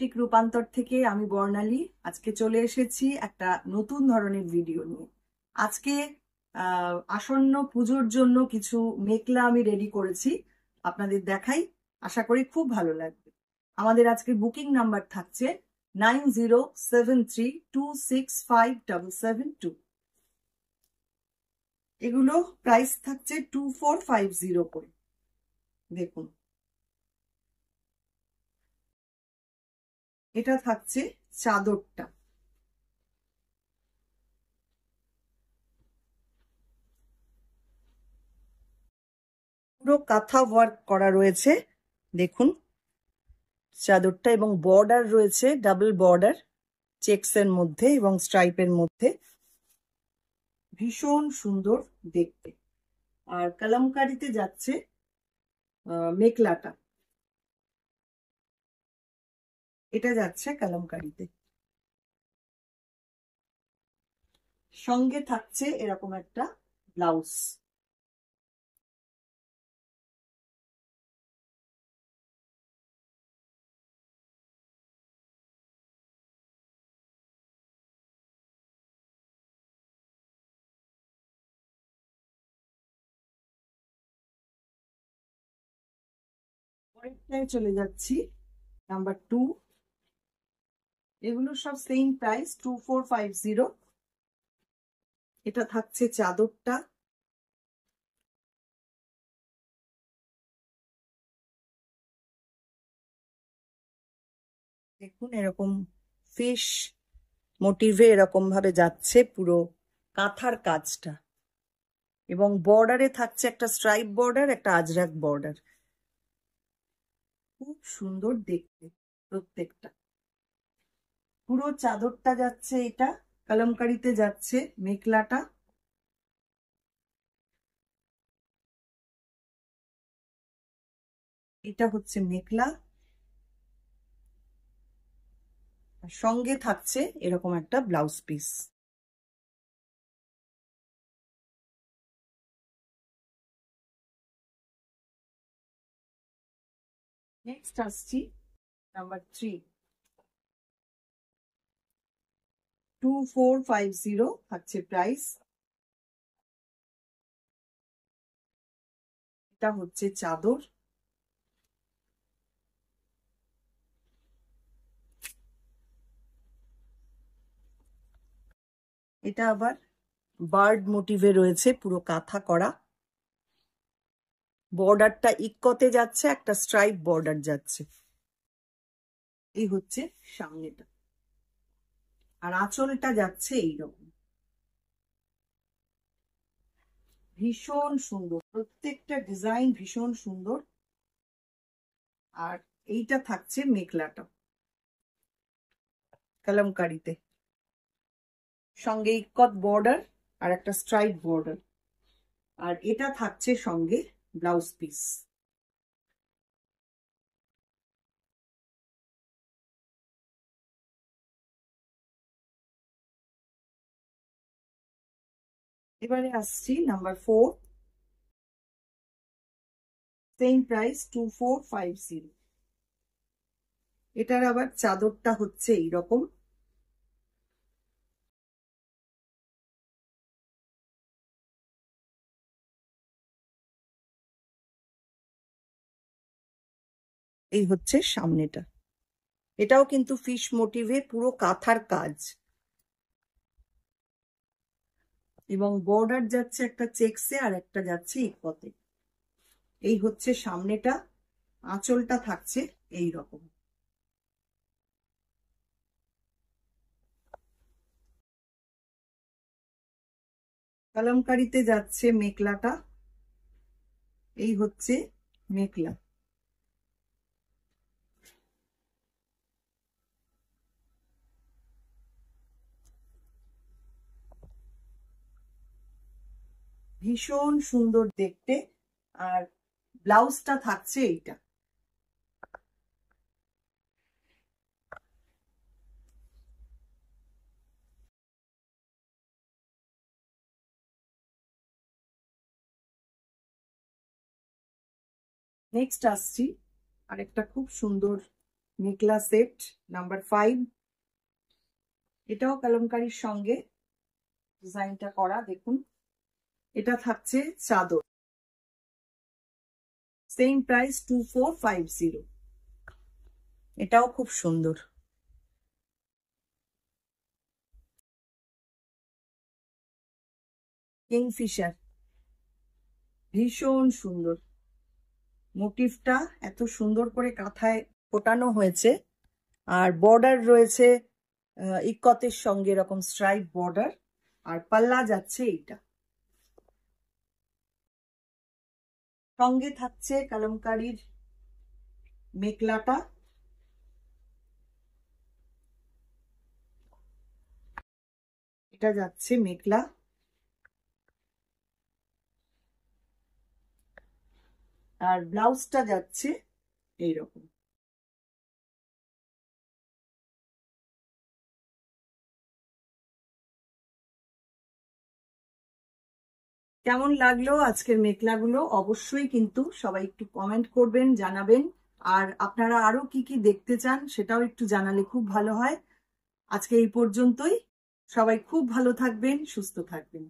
Boutique রূপান্তর থেকে আমি বর্ণালী আজকে চলে এসেছি একটা নতুন ধরনের ভিডিও নিয়ে। আজকে আসন্ন পুজোর জন্য কিছু মেখলা আমি রেডি করেছি, আপনাদের দেখাই, আশা করি খুব ভালো লাগবে। আমাদের আজকে বুকিং নাম্বার থাকছে 9073265772। এগুলো প্রাইস থাকছে 2450 করে। দেখুন, এটা থাকছে চাদরটা। পুরো কাঁথা ওয়ার্ক করা রয়েছে, দেখুন চাদরটা, এবং বর্ডার রয়েছে ডাবল বর্ডার, চেকস এর মধ্যে এবং স্ট্রাইপের মধ্যে, ভীষণ সুন্দর দেখতে। আর কালামকারীতে যাচ্ছে মেখলাটা, এটা যাচ্ছে কালামকারীতে। সঙ্গে থাকছে এরকম একটা ব্লাউজ। পরেরটায় চলে যাচ্ছি, নাম্বার 2। এগুলো সব সেম প্রাইস 2450। এটা থাকছে চাদরটা, দেখুন এরকম ফিশ মোটিভে এরকম ভাবে যাচ্ছে পুরো কাঁথার কাজটা, এবং বর্ডারে থাকছে একটা স্ট্রাইপ বর্ডার, একটা আজরাক বর্ডার। খুব সুন্দর দেখতে প্রত্যেকটা। পুরো চাদরটা যাচ্ছে, এটা কলমকারিতে যাচ্ছে মেখলাটা। এটা হচ্ছে মেখলা, সঙ্গে থাকছে এরকম একটা ব্লাউজ পিস। নেক্সট আসছি নাম্বার 3, 2450 থাকছে প্রাইস। এটা হচ্ছে চাদর, এটা আবার বার্ড মোটিভে রয়েছে, পুরো কাঁথা করা। বর্ডারটা ইক্কতে যাচ্ছে, একটা স্ট্রাইপ বর্ডার যাচ্ছে। এই হচ্ছে সামনেটা, আর আঁচলটা যাচ্ছে এইরকম। ভীষণ সুন্দর, প্রত্যেকটা ডিজাইন ভীষণ সুন্দর। আর এইটা থাকছে মেখলাটা কলমকারিতে, সঙ্গে ইক্কত বর্ডার আর একটা স্ট্রাইপ বর্ডার। আর এটা থাকছে সঙ্গে ব্লাউজ পিস। এবারে আসছি নাম্বার 4, সেম প্রাইস 2450। এটার আবার চাদরটা হচ্ছে এইরকম, এই হচ্ছে সামনেটা। এটাও কিন্তু ফিশ মোটিভে পুরো কাঁথার কাজ, এবং বর্ডার যাচ্ছে একটা চেকসে আর একটা যাচ্ছে ইকতে। এই হচ্ছে সামনেটা, আঁচলটা থাকছে এই রকম। কলমকারিতে যাচ্ছে মেখলাটা, এই হচ্ছে মেখলা। ভীষণ সুন্দর দেখতে। আর ব্লাউজটা থাকছে এইটা। নেক্সট আসছি আরেকটা খুব সুন্দর মেখলা সেট নাম্বার 5। এটাও কলমকারীর সঙ্গে ডিজাইনটা করা, দেখুন। এটা থাকছে চাদর, সেম প্রাইস 2450। এটাও খুব সুন্দর। কিংফিশার, ভীষণ সুন্দর। মোটিভটা এত সুন্দর করে কাঁথায় ফোটানো হয়েছে, আর বর্ডার রয়েছে ইক্কতের সঙ্গে এরকম স্ট্রাইপ বর্ডার, আর পাল্লা যাচ্ছে এইটা। সঙ্গে থাকছে কলমকারীর মেখলাটা, এটা যাচ্ছে মেখলা, আর ব্লাউজটা যাচ্ছে এইরকম। কেমন লাগলো আজকের মেখলাগুলো অবশ্যই কিন্তু সবাই একটু কমেন্ট করবেন, জানাবেন। আর আপনারা আরো কি কি দেখতে চান সেটাও একটু জানালে খুব ভালো হয়। আজকে এই পর্যন্তই। সবাই খুব ভালো থাকবেন, সুস্থ থাকবেন।